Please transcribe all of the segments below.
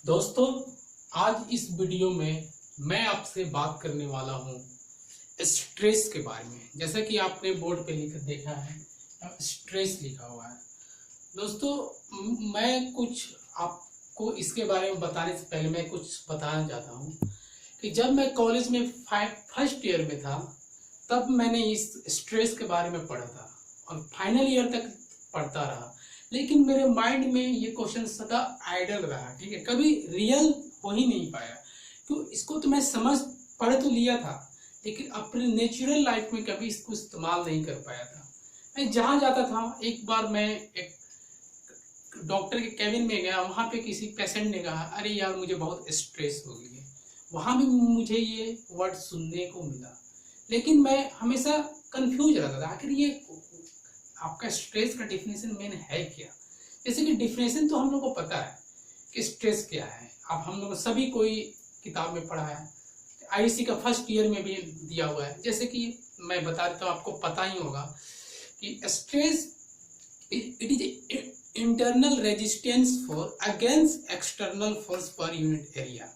दोस्तों, आज इस वीडियो में मैं आपसे बात करने वाला हूँ स्ट्रेस के बारे में। जैसा कि आपने बोर्ड पे लिख देखा है, स्ट्रेस लिखा हुआ है। दोस्तों, मैं कुछ आपको इसके बारे में बताने से पहले मैं कुछ बताना चाहता हूँ कि जब मैं कॉलेज में फर्स्ट ईयर में था, तब मैंने इस स्ट्रेस के बारे में पढ़ा था और फाइनल ईयर तक पढ़ता रहा। लेकिन मेरे माइंड में ये क्वेश्चन सदा आइडल रहा, ठीक है, कभी रियल हो ही नहीं पाया। तो इसको तो मैं समझ पढ़ तो लिया था, लेकिन अपने नेचुरल लाइफ में कभी इसको इस्तेमाल नहीं कर पाया था। मैं जहाँ जाता था, एक बार मैं एक डॉक्टर के केबिन में गया, वहाँ पे किसी पेशेंट ने कहा, अरे यार मुझे बहुत स्ट्रेस हो गई है। वहाँ भी मुझे ये वर्ड सुनने को मिला, लेकिन मैं हमेशा कंफ्यूज रहता था, आखिर ये आपका स्ट्रेस का डिफिनेशन मेन है क्या। जैसे कि डिफिनेशन तो हम लोग को पता है कि स्ट्रेस क्या है, अब हम लोग सभी कोई किताब में पढ़ा है, आईसी का फर्स्ट ईयर में भी दिया हुआ है। जैसे कि मैं बता देता हूँ, आपको पता ही होगा कि stress it is internal resistance for against external force per unit area.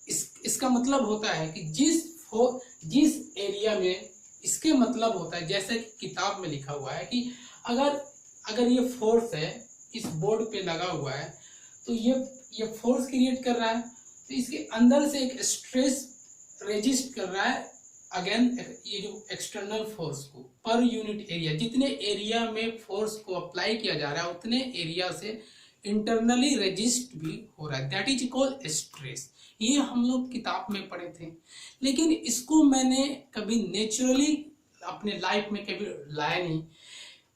इसका मतलब होता है कि जिस एरिया में, इसके मतलब होता है जैसे कि किताब में लिखा हुआ है कि अगर ये फोर्स है, इस बोर्ड पे लगा हुआ है, तो ये फोर्स क्रिएट कर रहा है, तो इसके अंदर से एक स्ट्रेस रेजिस्ट कर रहा है अगेन ये जो एक्सटर्नल फोर्स को पर यूनिट एरिया। जितने एरिया में फोर्स को अप्लाई किया जा रहा है उतने एरिया से इंटरनली रेजिस्ट भी हो रहा है, दैट इज कॉल्ड स्ट्रेस। ये हम लोग किताब में पढ़े थे, लेकिन इसको मैंने कभी नेचुरली अपने लाइफ में कभी लाया नहीं,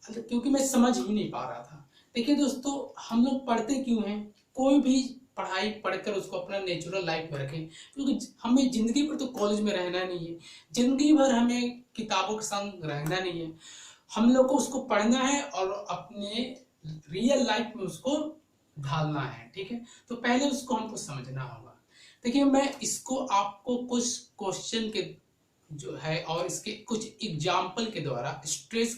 क्योंकि मैं समझ ही नहीं पा रहा था। देखिए दोस्तों, हम लोग पढ़ते क्यों हैं? कोई भी पढ़ाई पढ़कर उसको अपना नेचुरल लाइफ में रखें, क्योंकि हमें जिंदगी भर तो कॉलेज में रहना नहीं है, जिंदगी भर हमें किताबों के संग रहना नहीं है। हम लोग को उसको पढ़ना है और अपने रियल लाइफ में उसको ढालना है, ठीक है। तो पहले उसको हमको समझना होगा। देखिए, मैं इसको आपको कुछ क्वेश्चन के जो है और इसके कुछ एग्जाम्पल के द्वारा स्ट्रेस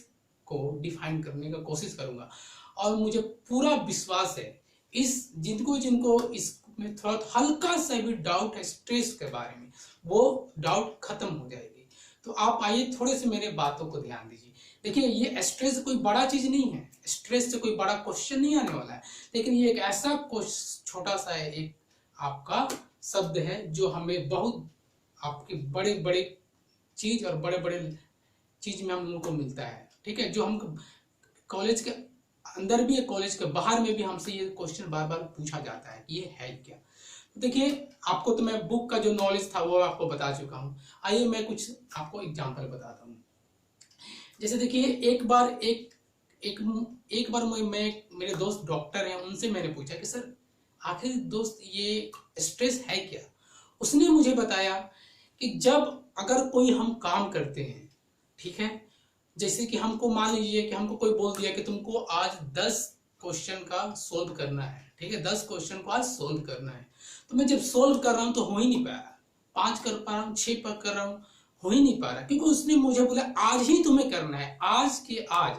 को डिफाइन करने का कोशिश करूंगा, और मुझे पूरा विश्वास है जिनको इसमें थोड़ा हल्का सा भी डाउट है स्ट्रेस के बारे में, वो डाउट खत्म हो जाएगी। तो आप आइए थोड़े से मेरे बातों को ध्यान दीजिए। देखिए, ये स्ट्रेस कोई बड़ा चीज नहीं है, स्ट्रेस से कोई बड़ा क्वेश्चन नहीं आने वाला है, लेकिन ये एक ऐसा छोटा सा एक आपका शब्द है जो हमें बहुत आपके बड़े बड़े चीज और बड़े बड़े चीज में हम लोगों को मिलता है, ठीक है। जो हम कॉलेज के अंदर भी है, कॉलेज के बाहर में भी हमसे ये क्वेश्चन बार बार पूछा जाता है, ये है क्या। तो देखिए, आपको तो मैं बुक का जो नॉलेज था वो आपको बता चुका हूँ। आइए मैं कुछ आपको एग्जांपल बताता हूँ। जैसे देखिए, एक बार मैं मेरे दोस्त डॉक्टर हैं, उनसे मैंने पूछा कि सर आखिर दोस्त ये स्ट्रेस है क्या। उसने मुझे बताया कि जब अगर कोई हम काम करते हैं, ठीक है, जैसे कि हमको मान लीजिए कि हमको कोई बोल दिया कि तुमको आज 10 क्वेश्चन का सोल्व करना है, ठीक है, 10 क्वेश्चन को आज सोल्व करना है। तो मैं जब सोल्व कर रहा हूँ तो हो ही नहीं पा रहा, 5 कर पा रहा हूँ, 6 पर कर रहा हूँ, हो ही नहीं पा रहा, क्योंकि उसने मुझे बोला आज ही तुम्हें करना है, आज के आज।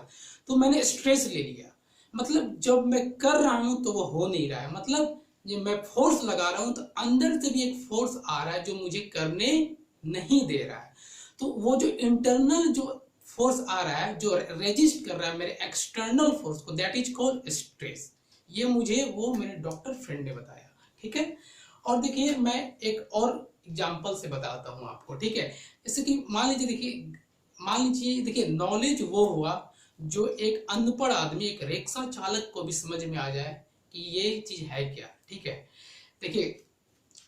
तो मैंने स्ट्रेस ले लिया, मतलब जब मैं कर रहा हूँ तो वो हो नहीं रहा है, मतलब जब मैं फोर्स लगा रहा हूँ तो अंदर से भी एक फोर्स आ रहा है जो मुझे करने नहीं दे रहा है। तो वो जो इंटरनल जो फोर्स आ रहा है, जो रेजिस्ट कर रहा है मेरे एक्सटर्नल फोर्स को, दैट इज कॉल्ड स्ट्रेस। ये मुझे वो मेरे डॉक्टर फ्रेंड ने बताया, ठीक है। और देखिए, मैं एक और एग्जांपल से बताता हूँ आपको, ठीक है। जैसे कि मान लीजिए देखिए, नॉलेज वो हुआ जो एक अनपढ़ आदमी, एक रिक्शा चालक को भी समझ में आ जाए कि ये चीज है क्या, ठीक है। देखिए,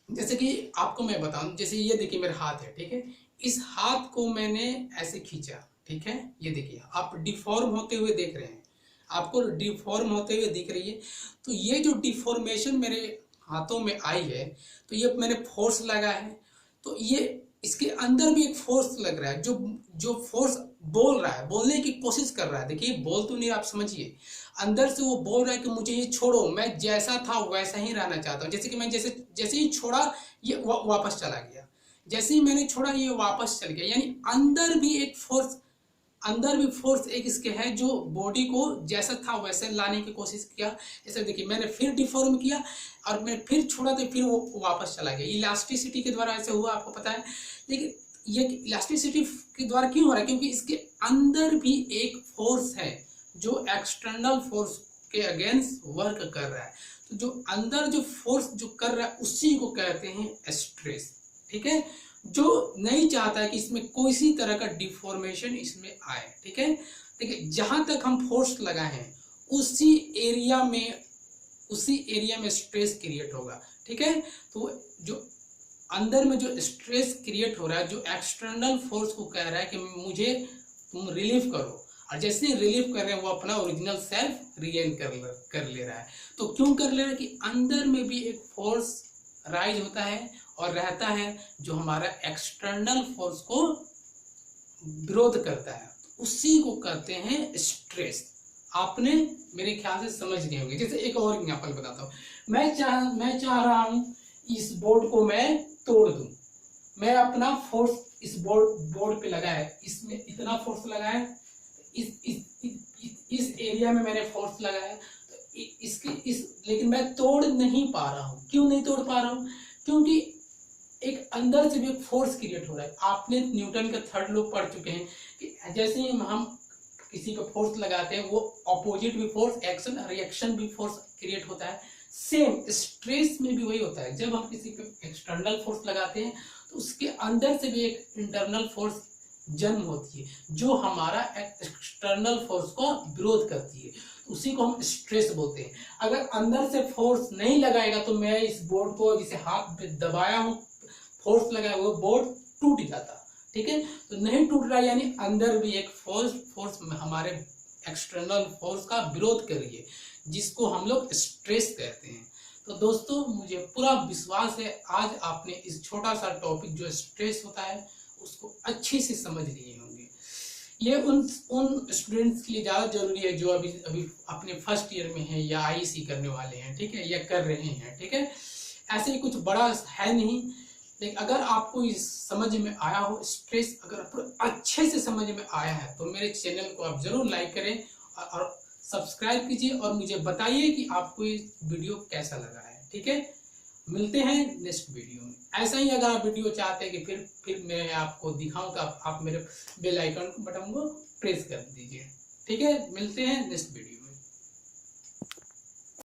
जैसे कि आपको मैं बताऊं, जैसे ये देखिए मेरा हाथ है, ठीक है, इस हाथ को मैंने ऐसे खींचा, ठीक है, ये देखिए आप डिफॉर्म होते हुए देख रहे हैं, आपको डिफॉर्म होते हुए दिख रही है। तो ये जो डिफॉर्मेशन मेरे हाथों में आई है, तो ये मैंने फोर्स लगा है, तो ये इसके अंदर भी एक फोर्स लग रहा है, जो फोर्स बोल रहा है, बोलने की कोशिश कर रहा है। देखिए, बोल तो नहीं, आप समझिए, अंदर से वो बोल रहा है कि मुझे ये छोड़ो, मैं जैसा था वैसा ही रहना चाहता हूँ। जैसे कि मैं जैसे ही छोड़ा ये वापस चला गया, जैसे ही मैंने छोड़ा ये वापस चल गया, यानी अंदर भी एक फोर्स अंदर भी फोर्स एक इसके है जो बॉडी को जैसा था वैसे लाने की कोशिश किया। जैसे देखिए मैंने फिर डिफॉर्म किया और मैं फिर छोड़ा तो फिर वो वापस चला गया। इलास्टिसिटी के द्वारा ऐसे हुआ, आपको पता है। लेकिन ये इलास्टिसिटी के द्वारा क्यों हो रहा है? क्योंकि इसके अंदर भी एक फोर्स है जो एक्सटर्नल फोर्स के अगेंस्ट वर्क कर रहा है। तो जो अंदर जो फोर्स जो कर रहा है उसी को कहते हैं स्ट्रेस। ठीक है, जो नहीं चाहता है कि इसमें कोई सी तरह का डिफॉर्मेशन इसमें आए। ठीक है, देखिए जहां तक हम फोर्स लगाए हैं उसी एरिया में स्ट्रेस क्रिएट होगा। ठीक है, तो जो अंदर में जो स्ट्रेस क्रिएट हो रहा है, जो एक्सटर्नल फोर्स को कह रहा है कि मुझे तुम रिलीफ करो, और जैसे रिलीफ कर रहे हैं वो अपना ओरिजिनल सेल्फ रिगेन कर ले रहा है। तो क्यों कर ले रहा है? कि अंदर में भी एक फोर्स राइज होता है और रहता है जो हमारा एक्सटर्नल फोर्स को विरोध करता है, उसी को कहते हैं स्ट्रेस। आपने मेरे ख्याल से समझ गए होंगे। जैसे एक और एग्जांपल बताता हूँ। मैं चाह रहा हूं इस बोर्ड को मैं तोड़ दूं। मैं अपना फोर्स इस बोर्ड पे लगाया, इसमें इतना फोर्स लगाया, इस एरिया में मैंने फोर्स लगाया, तो लेकिन मैं तोड़ नहीं पा रहा हूँ। क्यों नहीं तोड़ पा रहा हूँ? क्योंकि एक अंदर से भी एक फोर्स क्रिएट हो रहा है। आपने न्यूटन का थर्ड लॉ पढ़ चुके हैं कि जैसे ही हम किसी को फोर्स लगाते हैं वो ऑपोजिट भी फोर्स, एक्शन रिएक्शन भी फोर्स क्रिएट होता है। सेम स्ट्रेस में भी वही होता है। जब हम किसी पे एक्सटर्नल फोर्स लगाते हैं तो उसके अंदर से भी एक इंटरनल फोर्स जन्म होती है जो हमारा एक्सटर्नल फोर्स को विरोध करती है। उसी को हम स्ट्रेस बोलते हैं। अगर अंदर से फोर्स नहीं लगाएगा तो मैं इस बोर्ड को जिसे हाथ पे दबाया हूं, फोर्स लगाया, वो बोर्ड टूट जाता। ठीक है, तो नहीं टूट रहा यानी अंदर भी एक फोर्स हमारे एक्सटर्नल फोर्स का विरोध कर रही है, जिसको हम लोग स्ट्रेस कहते हैं। तो दोस्तों मुझे पूरा विश्वास है आज आपने इस छोटा सा टॉपिक जो स्ट्रेस होता है उसको अच्छे से समझ लिए होंगे। ये उन स्टूडेंट्स के लिए ज़्यादा जरूरी है जो अभी अपने फर्स्ट ईयर में हैं या आईसी करने वाले हैं। ठीक है, या कर रहे हैं। ठीक है, ऐसे ही कुछ बड़ा है नहीं, लेकिन अगर आपको इस समझ में आया हो, स्ट्रेस अगर अच्छे से समझ में आया है तो मेरे चैनल को आप जरूर लाइक करें और सब्सक्राइब कीजिए और मुझे बताइए कि आपको ये वीडियो कैसा लगा है। ठीक है, मिलते हैं नेक्स्ट वीडियो में। ऐसा ही अगर आप वीडियो चाहते हैं कि फिर मैं आपको दिखाऊं तो आप मेरे बेल आइकन बटन को प्रेस कर दीजिए। ठीक है, मिलते हैं नेक्स्ट वीडियो।